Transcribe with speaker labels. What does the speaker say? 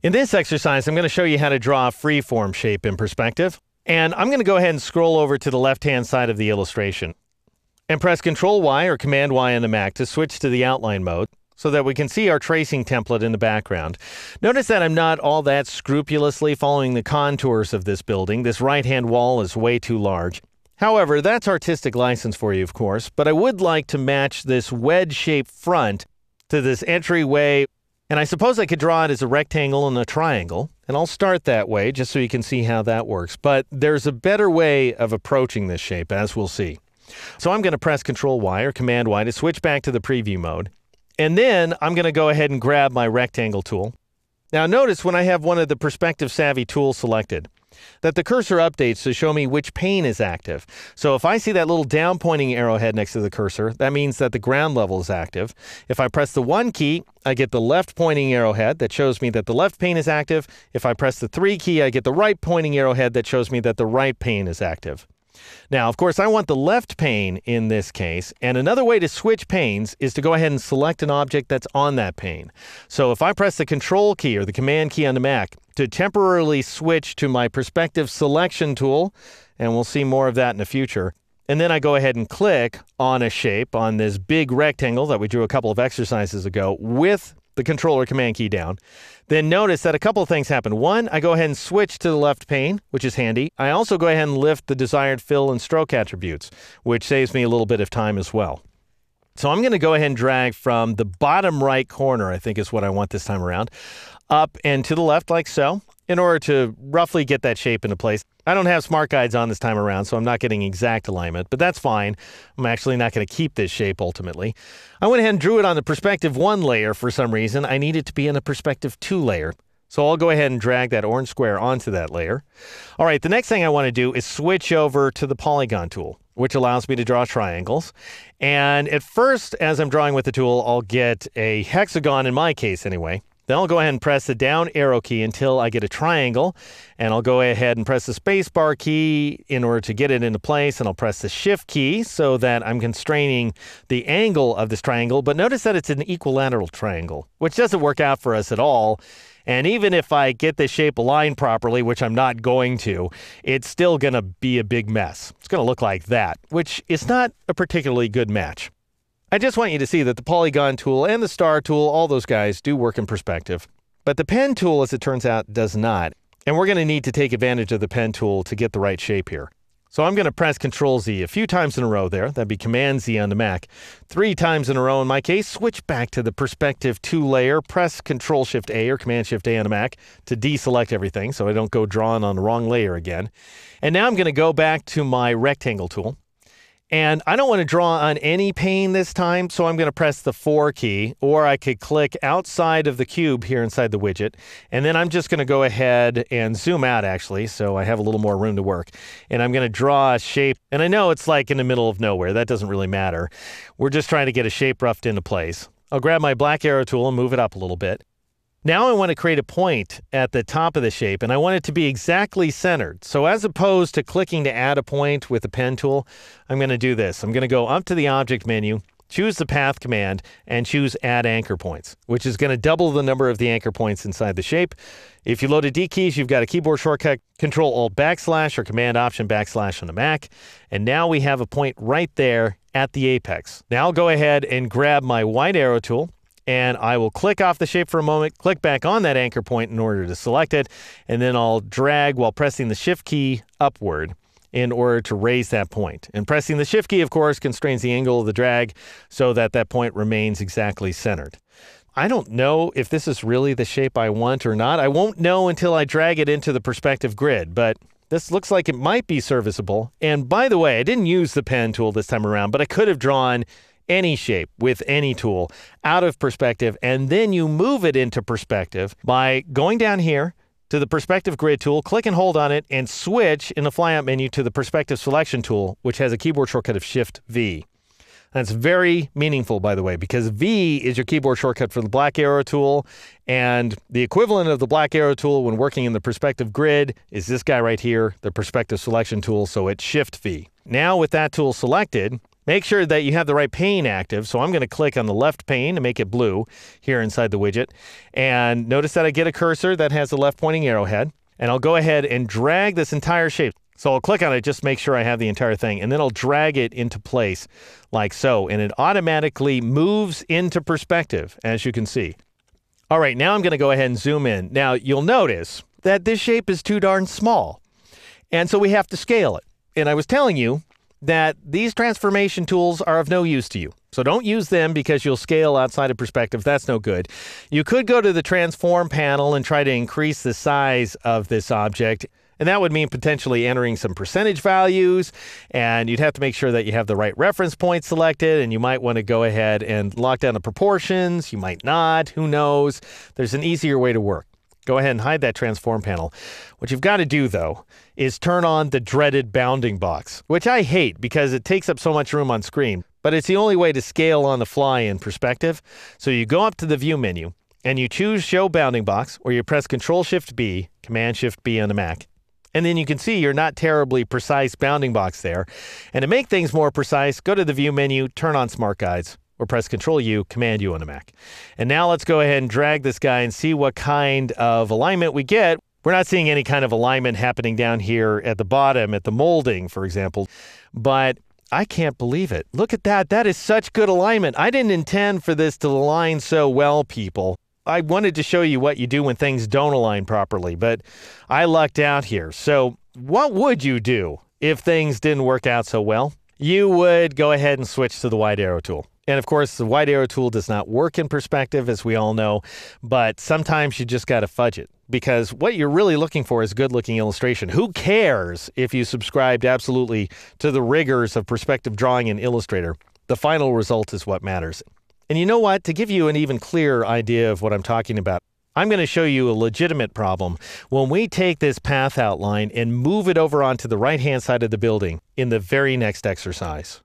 Speaker 1: In this exercise, I'm going to show you how to draw a freeform shape in perspective. And I'm going to go ahead and scroll over to the left-hand side of the illustration and press Control-Y or Command-Y on the Mac to switch to the outline mode so that we can see our tracing template in the background. Notice that I'm not all that scrupulously following the contours of this building. This right-hand wall is way too large. However, that's artistic license for you, of course, but I would like to match this wedge-shaped front to this entryway. And I suppose I could draw it as a rectangle and a triangle, and I'll start that way just so you can see how that works. But there's a better way of approaching this shape, as we'll see. So I'm going to press Control-Y or Command-Y to switch back to the preview mode. And then I'm going to go ahead and grab my rectangle tool. Now notice when I have one of the Perspective Savvy tools selected, that the cursor updates to show me which pane is active. So if I see that little down pointing arrowhead next to the cursor, that means that the ground level is active. If I press the 1 key, I get the left pointing arrowhead that shows me that the left pane is active. If I press the 3 key, I get the right pointing arrowhead that shows me that the right pane is active. Now, of course, I want the left pane in this case, and another way to switch panes is to go ahead and select an object that's on that pane. So if I press the Control key or the Command key on the Mac to temporarily switch to my Perspective Selection tool, and we'll see more of that in the future, and then I go ahead and click on a shape on this big rectangle that we drew a couple of exercises ago with the Control or Command key down, then notice that a couple of things happen. One, I go ahead and switch to the left pane, which is handy. I also go ahead and lift the desired fill and stroke attributes, which saves me a little bit of time as well. So I'm going to go ahead and drag from the bottom right corner, I think is what I want this time around, up and to the left like so, in order to roughly get that shape into place. I don't have smart guides on this time around, so I'm not getting exact alignment, but that's fine. I'm actually not going to keep this shape ultimately. I went ahead and drew it on the Perspective 1 layer for some reason. I need it to be in a Perspective 2 layer. So I'll go ahead and drag that orange square onto that layer. All right, the next thing I want to do is switch over to the Polygon tool, which allows me to draw triangles. And at first, as I'm drawing with the tool, I'll get a hexagon in my case anyway. Then I'll go ahead and press the down arrow key until I get a triangle, and I'll go ahead and press the space bar key in order to get it into place, and I'll press the shift key so that I'm constraining the angle of this triangle. But notice that it's an equilateral triangle, which doesn't work out for us at all. And even if I get this shape aligned properly, which I'm not going to, it's still going to be a big mess. It's going to look like that, which is not a particularly good match. I just want you to see that the Polygon tool and the Star tool, all those guys do work in perspective. But the Pen tool, as it turns out, does not. And we're going to need to take advantage of the Pen tool to get the right shape here. So I'm going to press Control-Z a few times in a row there. That'd be Command-Z on the Mac. 3 times in a row in my case. Switch back to the Perspective 2 layer. Press Control-Shift-A or Command-Shift-A on the Mac to deselect everything so I don't go drawing on the wrong layer again. And now I'm going to go back to my Rectangle tool. And I don't want to draw on any pane this time, so I'm going to press the 4 key, or I could click outside of the cube here inside the widget, and then I'm just going to go ahead and zoom out actually, so I have a little more room to work. And I'm going to draw a shape, and I know it's like in the middle of nowhere, that doesn't really matter. We're just trying to get a shape roughed into place. I'll grab my black arrow tool and move it up a little bit. Now I want to create a point at the top of the shape, and I want it to be exactly centered. So as opposed to clicking to add a point with the Pen tool, I'm going to do this. I'm going to go up to the Object menu, choose the Path command, and choose Add Anchor Points, which is going to double the number of the anchor points inside the shape. If you loaded D keys, you've got a keyboard shortcut, Control-Alt / or Command-Option / on the Mac. And now we have a point right there at the apex. Now I'll go ahead and grab my white arrow tool, and I will click off the shape for a moment, click back on that anchor point in order to select it, and then I'll drag while pressing the Shift key upward in order to raise that point. And pressing the Shift key, of course, constrains the angle of the drag so that that point remains exactly centered. I don't know if this is really the shape I want or not. I won't know until I drag it into the perspective grid, but this looks like it might be serviceable. And by the way, I didn't use the Pen tool this time around, but I could have drawn any shape with any tool out of perspective, and then you move it into perspective by going down here to the Perspective Grid tool, click and hold on it, and switch in the flyout menu to the Perspective Selection tool, which has a keyboard shortcut of Shift-V. That's very meaningful, by the way, because V is your keyboard shortcut for the black arrow tool, and the equivalent of the black arrow tool when working in the Perspective Grid is this guy right here, the Perspective Selection tool, so it's Shift-V. Now with that tool selected, Make sure that you have the right pane active. So I'm going to click on the left pane to make it blue here inside the widget. And notice that I get a cursor that has the left pointing arrowhead. And I'll go ahead and drag this entire shape. So I'll click on it, just make sure I have the entire thing, and then I'll drag it into place like so, and it automatically moves into perspective, as you can see. All right, now I'm going to go ahead and zoom in. Now, you'll notice that this shape is too darn small, and so we have to scale it. And I was telling you that these transformation tools are of no use to you. So don't use them because you'll scale outside of perspective. That's no good. You could go to the transform panel and try to increase the size of this object. And that would mean potentially entering some percentage values, and you'd have to make sure that you have the right reference point selected, and you might want to go ahead and lock down the proportions. You might not. Who knows? There's an easier way to work. Go ahead and hide that transform panel. What you've got to do, though, is turn on the dreaded bounding box, which I hate because it takes up so much room on screen, but it's the only way to scale on the fly in perspective. So you go up to the View menu, and you choose Show Bounding Box, or you press Control-Shift-B, Command-Shift-B on the Mac. And then you can see your not terribly precise bounding box there. And to make things more precise, go to the View menu, turn on Smart Guides, or press Control-U, Command-U on the Mac. And now let's go ahead and drag this guy and see what kind of alignment we get. We're not seeing any kind of alignment happening down here at the bottom, at the molding, for example. But I can't believe it. Look at that. That is such good alignment. I didn't intend for this to align so well, people. I wanted to show you what you do when things don't align properly, but I lucked out here. So what would you do if things didn't work out so well? You would go ahead and switch to the wide arrow tool. And of course, the wide arrow tool does not work in perspective, as we all know, but sometimes you just got to fudge it, because what you're really looking for is good-looking illustration. Who cares if you subscribed absolutely to the rigors of perspective drawing in Illustrator? The final result is what matters. And you know what? To give you an even clearer idea of what I'm talking about, I'm going to show you a legitimate problem when we take this path outline and move it over onto the right-hand side of the building in the very next exercise.